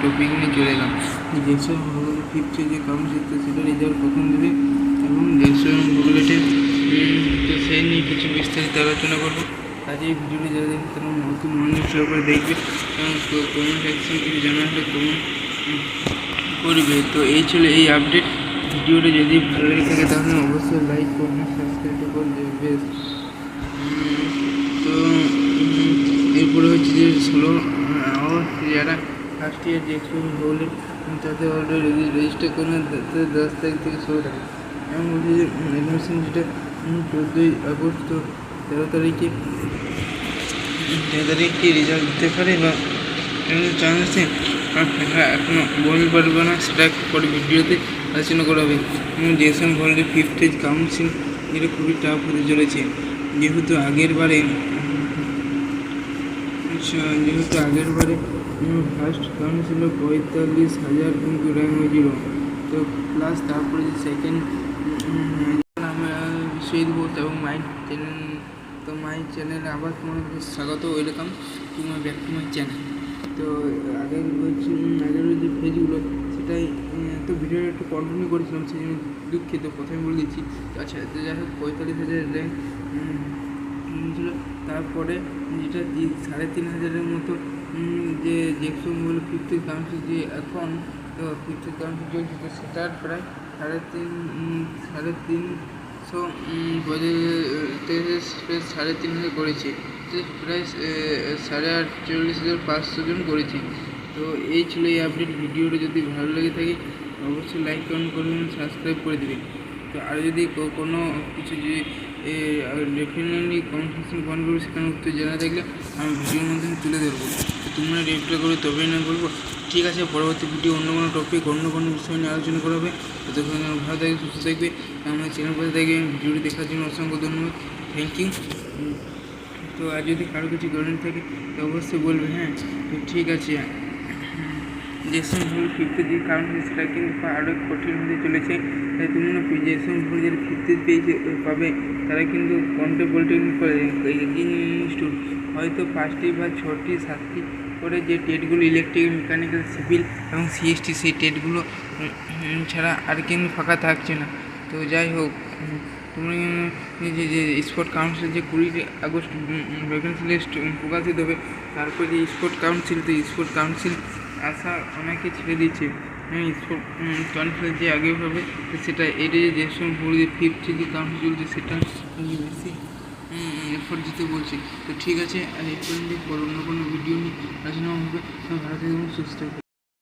Topic নিয়ে চলে এলাম। যেসব ভূগোলের ফিফথে যে কাউন্সিল সেটা রেজাল্ট কখন দেবে এবং যেসব ভূগোলের তো সেই নিয়ে কিছু বিস্তারিত আলোচনা করবো। আজ এই ভিডিওটি যারা দেখবে তারা অতি মনোযোগ সহকারে দেখবে এবং কমেন্ট সেকশন কিছু জানা হলে কমেন্ট করবে। তো এই ছিল এই আপডেট। ভিডিওটা যদি ভালো লেগে থাকে তাহলে অবশ্যই লাইক করবেন, সাবস্ক্রাইব করে দেবে বেশ। তো এরপরে হচ্ছে যে যারা ফার্স্ট ইয়ার যে এক্সপেরিমেন্ট হলে তাদের অলরেডি রেজিস্টার করে 10 তারিখ থেকে 16 তারিখ এবং বলছি যে অ্যাডমিশন যেটা 14 আগস্ট তো 13 তারিখে রেজাল্ট দিতে পারে বা চান্স আছে এখনও বলতে পারবে না, সেটা পরে ভিডিওতে আলোচনা করা হবে। যেসব ভল্টের ফিফথ কাউন্সিল এটা খুবই টাফ হতে চলেছে, যেহেতু আগের বারে ফার্স্ট কাউন্সিলে 45,000 কিন্তু র্যাঙ্ক হয়েছিল। তো প্লাস তারপরে যে সেকেন্ড আমরা বিষয় দেবো এবং মাই চ্যানেলে আবার তোমাদের স্বাগত, welcome to my back to my channel. তো আগের যে পেজগুলো সেটাই তো ভিডিওটা একটু কন্টিনিউ করেছিলাম, সেই জন্য দুঃখিত, প্রথমে বলে দিচ্ছি। আচ্ছা, যাই হোক 45,000 র্যাঙ্ক ছিল। তারপরে যেটা 3,500 মতো যে যেসব বলে ফিফথ কাউন্সিল যে এখন তো ফিফথ কাউন্সিল চলছে, তো সেটার প্রায় 350 3,500 করেছে, প্রায় 48,500 জন করেছে। তো এই ছিল এই আপডেট। ভিডিওটা যদি ভালো লেগে থাকে অবশ্যই লাইক কমেন্ট করবেন, সাবস্ক্রাইব করে দেবেন। তো আর যদি কোনো কিছু যে ডেফিনেটলি কনফারেন্স ফোন করবো, সেখানে উত্তর জানা থাকলে আমি ভিডিওর মাধ্যমে তুলে ধরবো। তো তোমরা রিপ্লাই করে তবেই না বলবো। ঠিক আছে, পরবর্তী ভিডিও অন্য কোনো টপিক অন্য কোনো বিষয় নিয়ে আলোচনা করা হবে। ততক্ষণ ভালো থাকবে, সুস্থ থাকবে, আমার চ্যানেল পাশে থাকবে। ভিডিওটি দেখার জন্য অসংখ্য ধন্যবাদ, থ্যাংক ইউ। তো আর যদি কারো কিছু জানার থাকে তো অবশ্যই বলবে। হ্যাঁ, তো ঠিক আছে। যেসব ভুল ফিফথে যে কারণ সেটা কিন্তু আরও কঠিন হতে চলেছে। তাই তোমরা যেসব ভুল যারা ফিফথে পেয়েছে পাবে তারা কিন্তু কন্টে পলিটেকনিক কলেজ ইনস্টিটিউট হয়তো 5টি বা 6টি 7টি করে যে টেটগুলো ইলেকট্রিক্যাল, মেকানিক্যাল, সিভিল এবং সিএসটি, সেই টেটগুলো ছাড়া আর কিন্তু ফাঁকা থাকছে না। তো যাই হোক, তোমরা যে স্পোর্ট কাউন্সিল যে 20 আগস্ট ভ্যাকেন্সি লিস্ট প্রকাশিত হবে, তারপর যে স্পোর্ট কাউন্সিল, তো স্পোর্ট কাউন্সিল আশা অনেকে ছেড়ে দিচ্ছে। স্পোর্ট কাউন্সিল যে আগে হবে সেটা এটা যেসব বলি ফিফথ যে কাউন্সিল চলছে সেটা বেশি এফোর্ট দিতে বলছি। তো ঠিক আছে, আর এই পর্যন্ত অন্য কোনো ভিডিও নিয়ে আলোচনা হবে। ভালো থাকবেন, সুস্থ থাকবেন।